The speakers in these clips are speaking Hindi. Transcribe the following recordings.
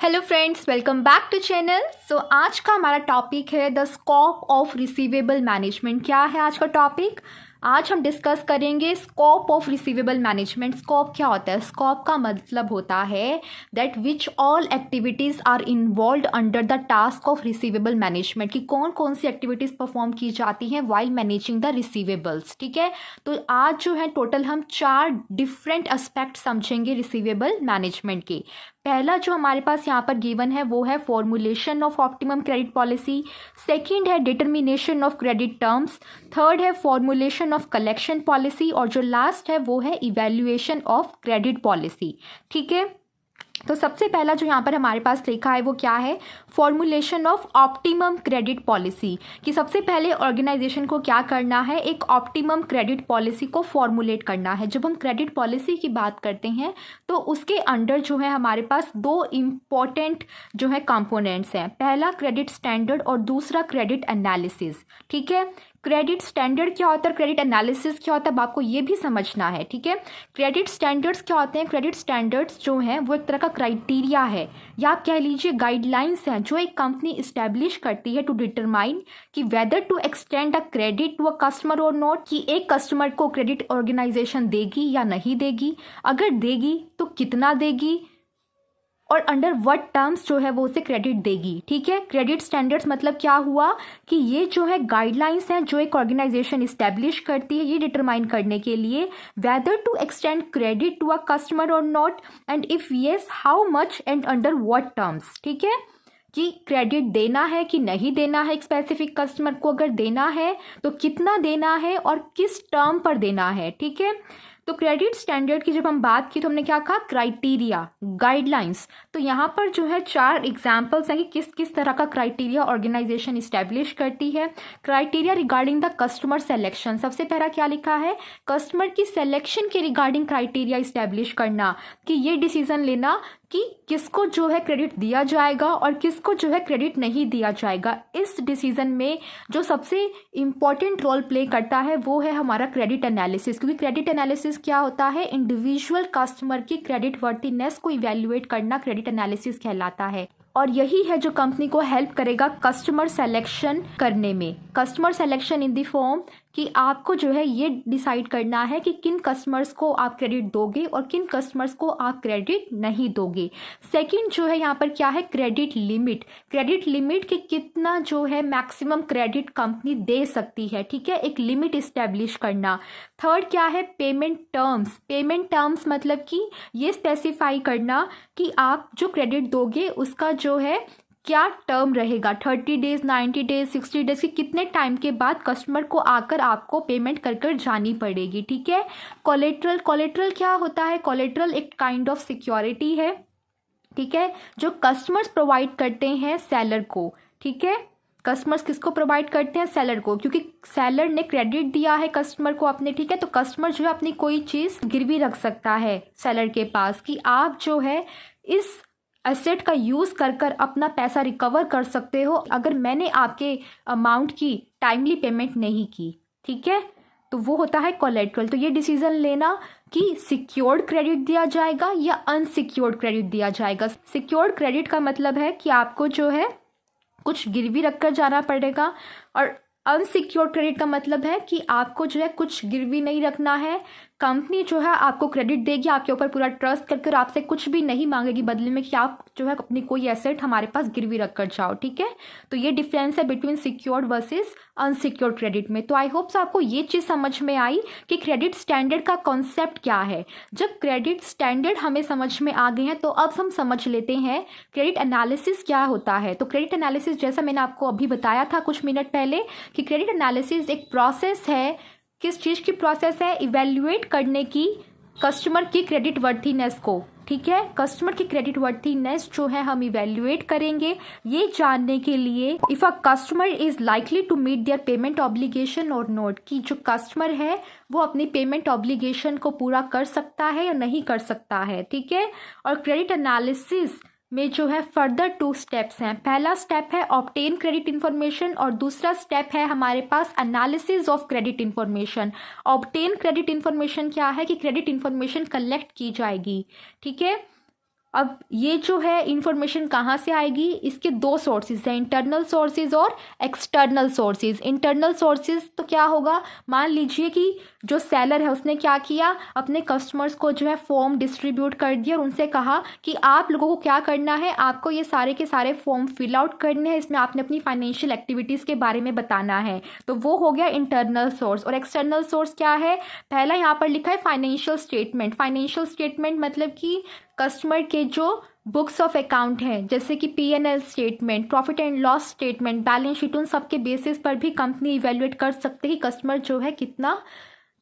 Hello friends, welcome back to channel. आज का हमारा टॉपिक है the scope of receivable management. क्या है आज का टॉपिक? आज हम डिस्कस करेंगे scope of receivable management. Scope क्या होता है? स्कोप का मतलब होता है that which all activities are involve under the task of receivable management, कि कौन कौन सी एक्टिविटीज़ परफॉर्म की जाती हैं वाइल मैनेजिंग द रिसीवेबल्स। ठीक है, तो आज जो है टोटल हम 4 डिफरेंट एस्पेक्ट समझेंगे रिसीवेबल मैनेजमेंट के। पहला जो हमारे पास यहाँ पर गिवन है वो है formulation of optimum credit policy. Second है determination of credit terms. Third है फॉर्मुलेशन ऑफ कलेक्शन पॉलिसी। और जो लास्ट है वो है इवैल्यूएशन ऑफ क्रेडिट पॉलिसी। ठीक है, तो सबसे पहला जो यहाँ पर हमारे पास लिखा है वो क्या है? Formulation of optimum credit policy. कि सबसे पहले ऑर्गेनाइजेशन को क्या करना है? एक ऑप्टिमम क्रेडिट पॉलिसी को फॉर्मुलेट करना है। जब हम क्रेडिट पॉलिसी की बात करते हैं तो उसके अंडर जो है हमारे पास 2 इम्पॉर्टेंट जो है कंपोनेंट्स हैं। पहला क्रेडिट स्टैंडर्ड और दूसरा क्रेडिट एनालिसिस। ठीक है, क्रेडिट स्टैंडर्ड क्या होता है, क्रेडिट एनालिसिस क्या होता है, अब आपको ये भी समझना है। ठीक है, क्रेडिट स्टैंडर्ड्स क्या होते हैं? क्रेडिट स्टैंडर्ड्स जो हैं वो एक तरह का क्राइटेरिया है या आप कह लीजिए गाइडलाइंस हैं जो एक कंपनी इस्टेब्लिश करती है टू डिटरमाइन कि whether to extend a credit to a customer और नॉट, कि एक कस्टमर को क्रेडिट ऑर्गेनाइजेशन देगी या नहीं देगी, अगर देगी तो कितना देगी और अंडर व्हाट टर्म्स जो है वो उसे क्रेडिट देगी। ठीक है, क्रेडिट स्टैंडर्ड्स मतलब क्या हुआ कि ये जो है गाइडलाइंस हैं जो एक ऑर्गेनाइजेशन इस्टेब्लिश करती है ये डिटरमाइन करने के लिए whether to extend credit to a customer और not, and if yes how much and under what terms. ठीक है, कि क्रेडिट देना है कि नहीं देना है एक स्पेसिफिक कस्टमर को, अगर देना है तो कितना देना है और किस टर्म पर देना है। ठीक है, तो क्रेडिट स्टैंडर्ड की जब हम बात की तो हमने क्या कहा? Criteria, guidelines. तो यहाँ पर जो है 4 एग्जाम्पल्स हैं कि किस किस तरह का क्राइटेरिया ऑर्गेनाइजेशन इस्टेब्लिश करती है। Criteria regarding the customer selection. सबसे पहला क्या लिखा है? कस्टमर की सेलेक्शन के रिगार्डिंग क्राइटेरिया इस्टेब्लिश करना, कि ये डिसीजन लेना कि किसको जो है क्रेडिट दिया जाएगा और किसको जो है क्रेडिट नहीं दिया जाएगा। इस डिसीजन में जो सबसे इम्पॉर्टेंट रोल प्ले करता है वो है हमारा क्रेडिट एनालिसिस, क्योंकि क्रेडिट एनालिसिस क्या होता है? इंडिविजुअल कस्टमर की क्रेडिट वर्थिनेस को इवैल्यूएट करना क्रेडिट एनालिसिस कहलाता है। और यही है जो कंपनी को हेल्प करेगा कस्टमर सेलेक्शन करने में। Customer selection in the form कि आपको जो है ये डिसाइड करना है कि किन कस्टमर्स को आप क्रेडिट दोगे और किन कस्टमर्स को आप क्रेडिट नहीं दोगे। सेकंड जो है यहाँ पर क्या है? Credit limit. क्रेडिट लिमिट कि कितना जो है मैक्सिमम क्रेडिट कंपनी दे सकती है। ठीक है, एक लिमिट इस्टेब्लिश करना। थर्ड क्या है? Payment terms. पेमेंट टर्म्स मतलब कि ये स्पेसिफाई करना कि आप जो क्रेडिट दोगे उसका जो है क्या टर्म रहेगा, 30 डेज, 90 डेज, 60 डेज, की कितने टाइम के बाद कस्टमर को आकर आपको पेमेंट कर कर जानी पड़ेगी। ठीक है, कोलेट्रल। कोलेट्रल क्या होता है? कोलेट्रल एक काइंड ऑफ सिक्योरिटी है। ठीक है, जो कस्टमर्स प्रोवाइड करते हैं सेलर को। ठीक है, कस्टमर्स किसको प्रोवाइड करते हैं? सेलर को, क्योंकि सेलर ने क्रेडिट दिया है कस्टमर को अपने। ठीक है, तो कस्टमर जो है अपनी कोई चीज़ गिरवी रख सकता है सेलर के पास कि आप जो है इस एसेट का यूज़ कर कर अपना पैसा रिकवर कर सकते हो अगर मैंने आपके अमाउंट की टाइमली पेमेंट नहीं की। ठीक है, तो वो होता है कोलेट्रल। तो ये डिसीजन लेना कि सिक्योर्ड क्रेडिट दिया जाएगा या अनसिक्योर्ड क्रेडिट दिया जाएगा। सिक्योर्ड क्रेडिट का मतलब है कि आपको जो है कुछ गिरवी रखकर जाना पड़ेगा, और अनसिक्योर्ड क्रेडिट का मतलब है कि आपको जो है कुछ गिरवी नहीं रखना है। कंपनी जो है आपको क्रेडिट देगी, आपके ऊपर पूरा ट्रस्ट करके आपसे कुछ भी नहीं मांगेगी बदले में कि आप जो है अपनी कोई एसेट हमारे पास गिरवी रख कर जाओ। ठीक है, तो ये डिफरेंस है between secured versus unsecured credit में। तो आई होप आपको ये चीज़ समझ में आई कि क्रेडिट स्टैंडर्ड का कॉन्सेप्ट क्या है। जब क्रेडिट स्टैंडर्ड हमें समझ में आ गए हैं तो अब हम समझ लेते हैं क्रेडिट एनालिसिस क्या होता है। तो क्रेडिट एनालिसिस जैसा मैंने आपको अभी बताया था कुछ मिनट पहले कि क्रेडिट एनालिसिस एक प्रोसेस है। किस चीज़ की प्रोसेस है? इवैल्यूएट करने की कस्टमर की क्रेडिट वर्थीनेस को। ठीक है, कस्टमर की क्रेडिट वर्थीनेस जो है हम इवैल्यूएट करेंगे ये जानने के लिए if a customer is likely to meet their payment obligation और नॉट, कि जो कस्टमर है वो अपनी पेमेंट ऑब्लिगेशन को पूरा कर सकता है या नहीं कर सकता है। ठीक है, और क्रेडिट एनालिसिस में जो है फर्दर 2 स्टेप्स हैं। पहला स्टेप है ऑब्टेन क्रेडिट इन्फॉर्मेशन और दूसरा स्टेप है हमारे पास analysis of credit information. Obtain credit information क्या है? कि क्रेडिट इन्फॉर्मेशन कलेक्ट की जाएगी। ठीक है, अब ये जो है इंफॉर्मेशन कहाँ से आएगी, इसके दो सोर्सेज हैं, इंटरनल सोर्सेज और एक्सटर्नल सोर्सेज। इंटरनल सोर्सेज तो क्या होगा, मान लीजिए कि जो सेलर है उसने क्या किया, अपने कस्टमर्स को जो है फॉर्म डिस्ट्रीब्यूट कर दिया और उनसे कहा कि आप लोगों को क्या करना है, आपको ये सारे के सारे फॉर्म फिल आउट करने हैं, इसमें आपने अपनी फाइनेंशियल एक्टिविटीज़ के बारे में बताना है। तो वो हो गया इंटरनल सोर्स। और एक्सटर्नल सोर्स क्या है, पहला यहाँ पर लिखा है फाइनेंशियल स्टेटमेंट। फाइनेंशियल स्टेटमेंट मतलब कि कस्टमर के जो बुक्स ऑफ अकाउंट हैं, जैसे कि P&L statement, profit and loss statement, balance sheet, उन सब के बेसिस पर भी कंपनी इवेल्युएट कर सकते हैं कि कस्टमर जो है कितना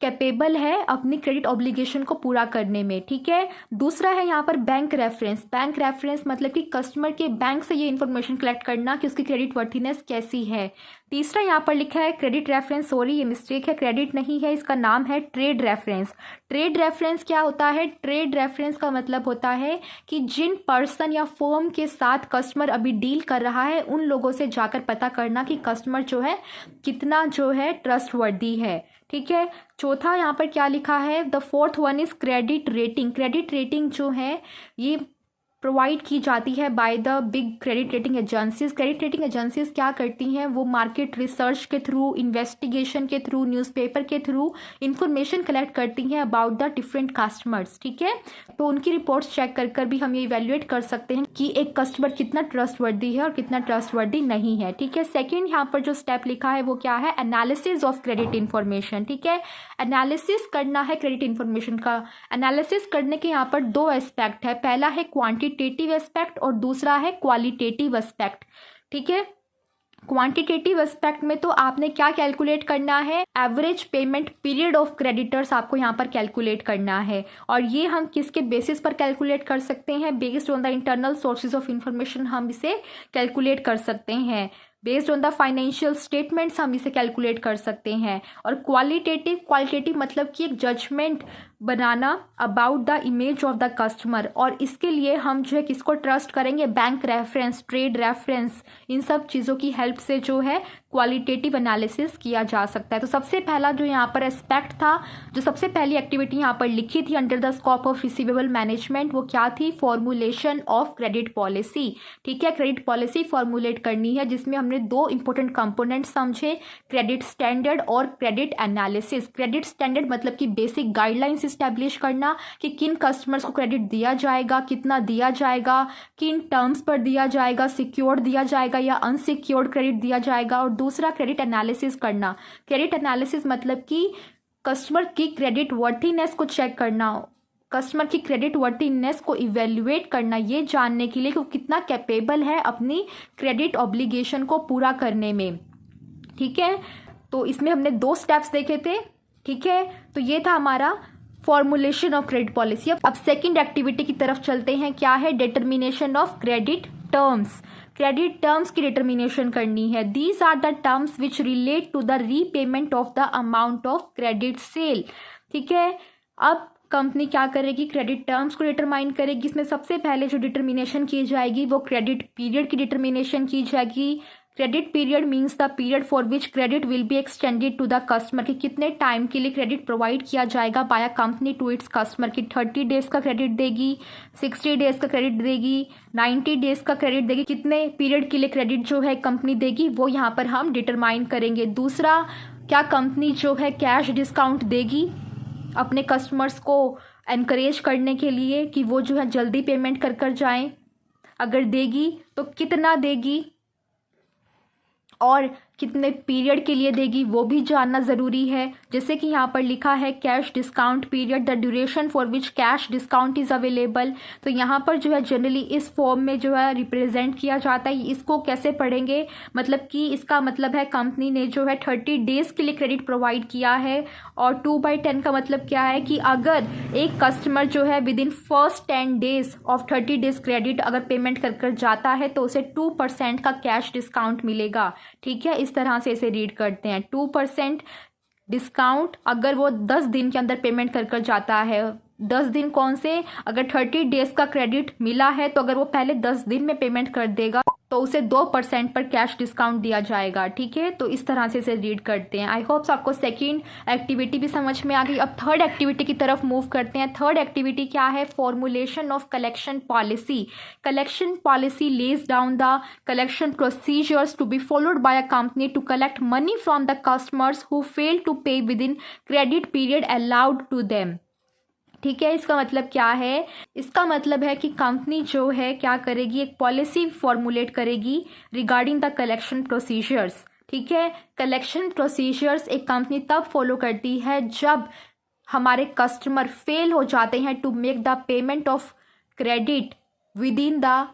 कैपेबल है अपनी क्रेडिट ऑब्लिगेशन को पूरा करने में। ठीक है, दूसरा है यहाँ पर बैंक रेफरेंस। बैंक रेफरेंस मतलब कि कस्टमर के बैंक से ये इन्फॉर्मेशन कलेक्ट करना कि उसकी क्रेडिट वर्थीनेस कैसी है। तीसरा यहाँ पर लिखा है क्रेडिट रेफरेंस, सॉरी ये मिस्टेक है, क्रेडिट नहीं है, इसका नाम है ट्रेड रेफरेंस। ट्रेड रेफरेंस क्या होता है, ट्रेड रेफरेंस का मतलब होता है कि जिन पर्सन या फर्म के साथ कस्टमर अभी डील कर रहा है उन लोगों से जाकर पता करना कि कस्टमर जो है कितना जो है ट्रस्टवर्दी है। ठीक है, चौथा यहाँ पर क्या लिखा है, the fourth one is credit rating. Credit rating जो है ये प्रोवाइड की जाती है by the big credit rating agencies. Credit rating agencies क्या करती हैं, वो मार्केट रिसर्च के थ्रू, इन्वेस्टिगेशन के थ्रू, न्यूज़पेपर के थ्रू इंफॉर्मेशन कलेक्ट करती हैं अबाउट द डिफरेंट कस्टमर्स। ठीक है, तो उनकी रिपोर्ट्स चेक कर कर भी हम ये इवेल्युएट कर सकते हैं कि एक कस्टमर कितना ट्रस्टवर्दी है और कितना ट्रस्टवर्दी नहीं है। ठीक है, सेकेंड यहाँ पर जो स्टेप लिखा है वो क्या है, एनालिसिस ऑफ क्रेडिट इन्फॉर्मेशन। ठीक है, एनालिसिस करना है क्रेडिट इन्फॉर्मेशन का। एनालिसिस करने के यहाँ पर दो एस्पेक्ट है, पहला है क्वांटिटेटिव एस्पेक्ट और दूसरा है क्वालिटेटिव एस्पेक्ट। ठीक है, क्वांटिटेटिव एस्पेक्ट में तो आपने क्या कैलकुलेट करना है, average payment period of creditors आपको यहाँ पर कैलकुलेट करना है। और ये हम किसके बेसिस पर कैलकुलेट कर सकते हैं, based on the internal sources of information हम इसे कैलकुलेट कर सकते हैं। Based on the financial statements हम इसे कैलकुलेट कर सकते हैं। और क्वालिटेटिव मतलब कि एक जजमेंट बनाना about the image of the customer. और इसके लिए हम जो है किसको ट्रस्ट करेंगे, बैंक रेफरेंस, ट्रेड रेफरेंस, इन सब चीज़ों की हेल्प से जो है क्वालिटेटिव एनालिसिस किया जा सकता है। तो सबसे पहला जो यहाँ पर एस्पेक्ट था, जो सबसे पहली एक्टिविटी यहाँ पर लिखी थी under the scope of receivable management, वो क्या थी, फॉर्मुलेशन ऑफ क्रेडिट पॉलिसी। ठीक है, क्रेडिट पॉलिसी फॉर्मुलेट करनी है जिसमें हमने दो इंपॉर्टेंट कंपोनेंट समझे, क्रेडिट स्टैंडर्ड और क्रेडिट एनालिसिस। क्रेडिट स्टैंडर्ड मतलब कि बेसिक गाइडलाइंस इस्टेब्लिश करना कि किन कस्टमर्स को क्रेडिट दिया जाएगा, कितना दिया जाएगा, किन टर्म्स पर दिया जाएगा, सिक्योर्ड दिया जाएगा या अनसिक्योर्ड क्रेडिट दिया जाएगा। और दूसरा क्रेडिट एनालिसिस करना। क्रेडिट एनालिसिस मतलब कि कस्टमर की क्रेडिट वर्थीनेस को चेक करना, कस्टमर की क्रेडिट वर्थीनेस को इवेल्युएट करना, ये जानने के लिए कि वो कितना कैपेबल है अपनी क्रेडिट ऑब्लिगेशन को पूरा करने में। ठीक है, तो इसमें हमने दो स्टेप्स देखे थे। ठीक है, तो ये था हमारा फॉर्मुलेशन ऑफ क्रेडिट पॉलिसी। अब सेकंड एक्टिविटी की तरफ चलते हैं, क्या है, determination of credit terms. Credit terms की डिटर्मिनेशन करनी है। These are the terms which relate to the repayment of the amount of credit sale. ठीक है, अब कंपनी क्या करेगी, क्रेडिट टर्म्स को डिटरमाइन करेगी। इसमें सबसे पहले जो डिटर्मिनेशन की जाएगी वो क्रेडिट पीरियड की डिटर्मिनेशन की जाएगी। Credit period means the period for which credit will be extended to the customer, कि कितने टाइम के लिए क्रेडिट प्रोवाइड किया जाएगा by a company to its customer, की 30 डेज का क्रेडिट देगी, 60 डेज का क्रेडिट देगी, 90 डेज का क्रेडिट देगी, कितने पीरियड के लिए क्रेडिट जो है कंपनी देगी वो यहाँ पर हम डिटरमाइन करेंगे। दूसरा, क्या कंपनी जो है कैश डिस्काउंट देगी अपने कस्टमर्स को एनकरेज करने के लिए कि वो जो है जल्दी पेमेंट कर कर जाएं, अगर देगी तो कितना देगी और कितने पीरियड के लिए देगी वो भी जानना ज़रूरी है। जैसे कि यहाँ पर लिखा है cash discount period, the duration for which cash discount is available. तो यहाँ पर जो है जनरली इस फॉर्म में जो है रिप्रेजेंट किया जाता है। इसको कैसे पढ़ेंगे, मतलब कि इसका मतलब है कंपनी ने जो है 30 डेज़ के लिए क्रेडिट प्रोवाइड किया है। और 2/10 का मतलब क्या है कि अगर एक कस्टमर जो है with in first 10 days of 30 days credit अगर पेमेंट कर कर जाता है तो उसे 2% का कैश डिस्काउंट मिलेगा। ठीक है, इस तरह से इसे रीड करते हैं, 2% डिस्काउंट अगर वो 10 दिन के अंदर पेमेंट कर कर जाता है। 10 दिन कौन से, अगर 30 डेज का क्रेडिट मिला है तो अगर वो पहले 10 दिन में पेमेंट कर देगा तो उसे 2% पर कैश डिस्काउंट दिया जाएगा। ठीक है, तो इस तरह से इसे रीड करते हैं। आई होप्स आपको सेकंड एक्टिविटी भी समझ में आ गई। अब थर्ड एक्टिविटी की तरफ मूव करते हैं। थर्ड एक्टिविटी क्या है? Formulation of collection policy. Collection policy lays down the collection procedures to be followed by a company to collect money from the customers who fail to pay within इन क्रेडिट पीरियड अलाउड टू देम। ठीक है, इसका मतलब क्या है? इसका मतलब है कि कंपनी जो है क्या करेगी, एक पॉलिसी फॉर्मुलेट करेगी रिगार्डिंग द कलेक्शन प्रोसीजर्स। ठीक है, कलेक्शन प्रोसीजर्स एक कंपनी तब फॉलो करती है जब हमारे कस्टमर फेल हो जाते हैं to make the payment of credit within the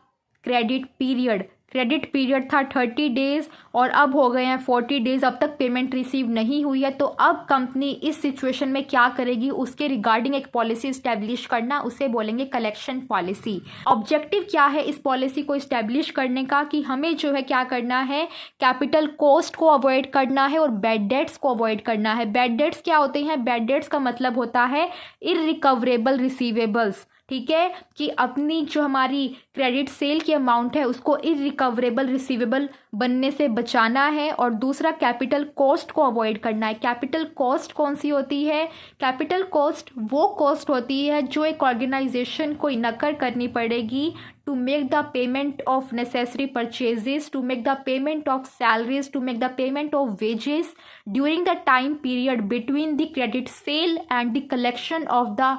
credit period. Credit period था 30 डेज और अब हो गए हैं 40 डेज, अब तक पेमेंट रिसीव नहीं हुई है। तो अब कंपनी इस सिचुएशन में क्या करेगी, उसके रिगार्डिंग एक पॉलिसी इस्टेब्लिश करना, उसे बोलेंगे कलेक्शन पॉलिसी। ऑब्जेक्टिव क्या है इस पॉलिसी को इस्टेब्लिश करने का? कि हमें जो है क्या करना है, कैपिटल कॉस्ट को अवॉइड करना है और बैड डेट्स को अवॉइड करना है। बैड डेट्स क्या होते हैं? बैड डेट्स का मतलब होता है इररिकवरेबल रिसीवेबल्स। ठीक है, कि अपनी जो हमारी क्रेडिट सेल की अमाउंट है उसको इररिकवरेबल रिसीवेबल बनने से बचाना है। और दूसरा कैपिटल कॉस्ट को अवॉइड करना है। कैपिटल कॉस्ट कौन सी होती है? कैपिटल कॉस्ट वो कॉस्ट होती है जो एक ऑर्गेनाइजेशन को इनकर करनी पड़ेगी to make the payment of necessary purchases, to make the payment of salaries, to make the payment of wages during the time period between the credit sale and the collection of the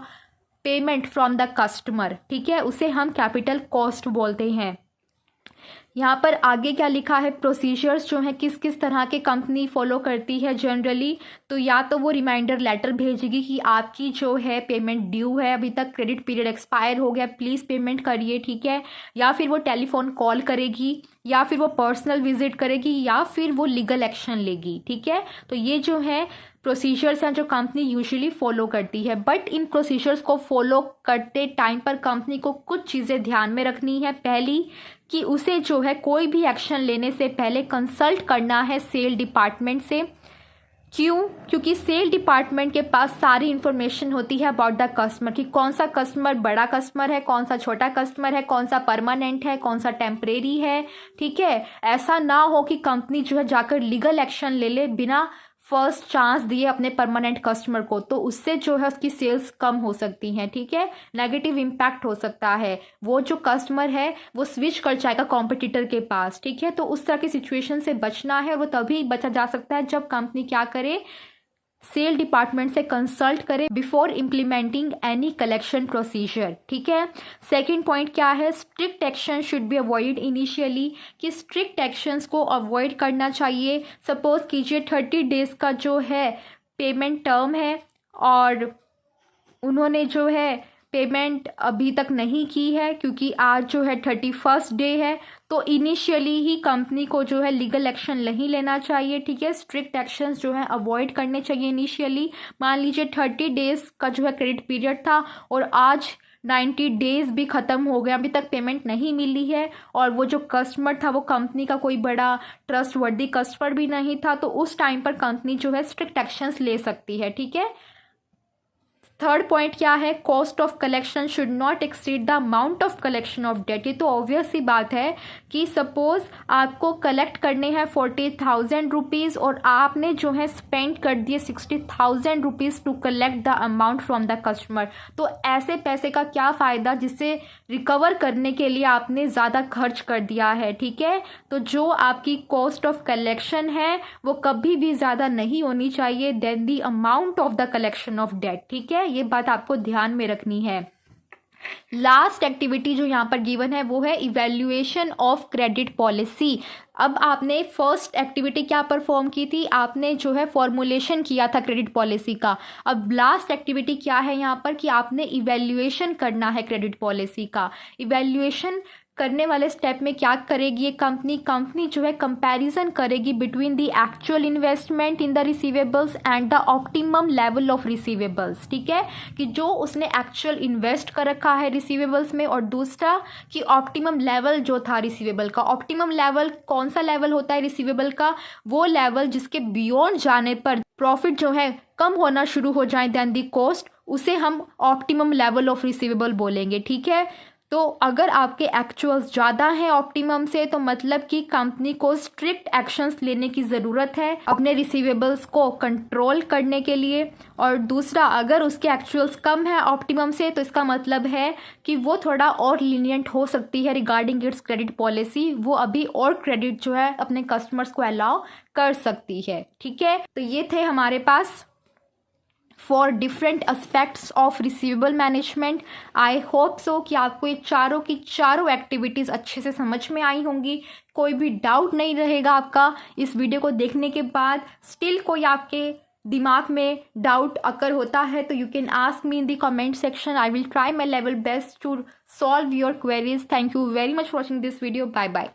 payment from the customer। ठीक है, उसे हम कैपिटल कॉस्ट बोलते हैं। यहाँ पर आगे क्या लिखा है? प्रोसीजर्स जो है किस किस तरह के कंपनी फॉलो करती है जनरली। तो या तो वो रिमाइंडर लेटर भेजेगी कि आपकी जो है पेमेंट ड्यू है, अभी तक क्रेडिट पीरियड एक्सपायर हो गया, प्लीज़ पेमेंट करिए। ठीक है, या फिर वो टेलीफोन कॉल करेगी, या फिर वो पर्सनल विजिट करेगी, या फिर वो लीगल एक्शन लेगी। ठीक है, तो ये जो है प्रोसीजर्स हैं जो कंपनी यूजुअली फॉलो करती है। बट इन प्रोसीजर्स को फॉलो करते टाइम पर कंपनी को कुछ चीज़ें ध्यान में रखनी है। पहली कि उसे जो है कोई भी एक्शन लेने से पहले कंसल्ट करना है सेल डिपार्टमेंट से। क्यों? क्योंकि सेल डिपार्टमेंट के पास सारी इन्फॉर्मेशन होती है अबाउट द कस्टमर, कि कौन सा कस्टमर बड़ा कस्टमर है, कौन सा छोटा कस्टमर है, कौन सा परमानेंट है, कौन सा टेम्परेरी है। ठीक है, ऐसा ना हो कि कंपनी जो है जाकर लीगल एक्शन ले ले बिना फर्स्ट चांस दिए अपने परमानेंट कस्टमर को, तो उससे जो है उसकी सेल्स कम हो सकती हैं। ठीक है, नेगेटिव इम्पैक्ट हो सकता है, वो जो कस्टमर है वो स्विच कर जाएगा कॉम्पिटिटर के पास। ठीक है, तो उस तरह की सिचुएशन से बचना है, और वो तभी बचा जा सकता है जब कंपनी क्या करे, सेल डिपार्टमेंट से कंसल्ट करें before implementing any collection procedure. ठीक है, सेकंड पॉइंट क्या है? Strict action should be avoid initially, कि स्ट्रिक्ट एक्शंस को अवॉइड करना चाहिए। सपोज कीजिए 30 डेज का जो है पेमेंट टर्म है और उन्होंने जो है पेमेंट अभी तक नहीं की है, क्योंकि आज जो है 31st डे है, तो इनिशियली ही कंपनी को जो है लीगल एक्शन नहीं लेना चाहिए। ठीक है, स्ट्रिक्ट एक्शंस जो है अवॉइड करने चाहिए इनिशियली। मान लीजिए 30 डेज का जो है क्रेडिट पीरियड था और आज 90 डेज भी ख़त्म हो गया, अभी तक पेमेंट नहीं मिली है, और वो जो कस्टमर था वो कंपनी का कोई बड़ा ट्रस्ट वर्दी कस्टमर भी नहीं था, तो उस टाइम पर कंपनी जो है स्ट्रिक्ट एक्शंस ले सकती है। ठीक है, थर्ड पॉइंट क्या है? Cost of collection should not exceed the amount of collection of debt. ये तो ऑब्वियस सी बात है कि सपोज आपको कलेक्ट करने हैं 40,000 रुपीज़ और आपने जो है स्पेंड कर दिए 60,000 rupees to collect the amount from the customer. तो ऐसे पैसे का क्या फ़ायदा जिससे रिकवर करने के लिए आपने ज़्यादा खर्च कर दिया है। ठीक है, तो जो आपकी कॉस्ट ऑफ कलेक्शन है वो कभी भी ज़्यादा नहीं होनी चाहिए than the amount of the collection of debt. ठीक है, ये बात आपको ध्यान में रखनी है। लास्ट एक्टिविटी जो यहाँ पर गिवन है वो है इवैल्यूएशन ऑफ क्रेडिट पॉलिसी। अब आपने फर्स्ट एक्टिविटी क्या परफॉर्म की थी? आपने जो है फॉर्मुलेशन किया था क्रेडिट पॉलिसी का। अब लास्ट एक्टिविटी क्या है यहाँ पर कि आपने इवैल्यूएशन करना है क्रेडिट पॉलिसी का। इवैल्यूएशन करने वाले स्टेप में क्या करेगी ये कंपनी जो है कंपैरिजन करेगी between the actual investment in the receivables and the optimum level of receivables. ठीक है, कि जो उसने एक्चुअल इन्वेस्ट कर रखा है रिसीवेबल्स में, और दूसरा कि ऑप्टिमम लेवल जो था रिसीवेबल का। ऑप्टिमम लेवल कौन सा लेवल होता है रिसीवेबल का? वो लेवल जिसके बियॉन्ड जाने पर प्रॉफिट जो है कम होना शुरू हो जाए देन दी कॉस्ट, उसे हम ऑप्टिमम लेवल ऑफ रिसीवेबल बोलेंगे। ठीक है, तो अगर आपके एक्चुअल्स ज़्यादा हैं ऑप्टिमम से, तो मतलब कि कंपनी को स्ट्रिक्ट एक्शंस लेने की ज़रूरत है अपने रिसीवेबल्स को कंट्रोल करने के लिए। और दूसरा, अगर उसके एक्चुअल्स कम है ऑप्टिमम से, तो इसका मतलब है कि वो थोड़ा और लीनियंट हो सकती है रिगार्डिंग इट्स क्रेडिट पॉलिसी। वो अभी और क्रेडिट जो है अपने कस्टमर्स को अलाउ कर सकती है। ठीक है, तो ये थे हमारे पास for different aspects of receivable management. I hope so कि आपको ये चारों की चारों एक्टिविटीज़ अच्छे से समझ में आई होंगी, कोई भी डाउट नहीं रहेगा आपका इस वीडियो को देखने के बाद। स्टिल कोई आपके दिमाग में डाउट अगर होता है तो you can ask me in the comment section. I will try my level best to solve your queries. Thank you very much for watching this video. Bye bye.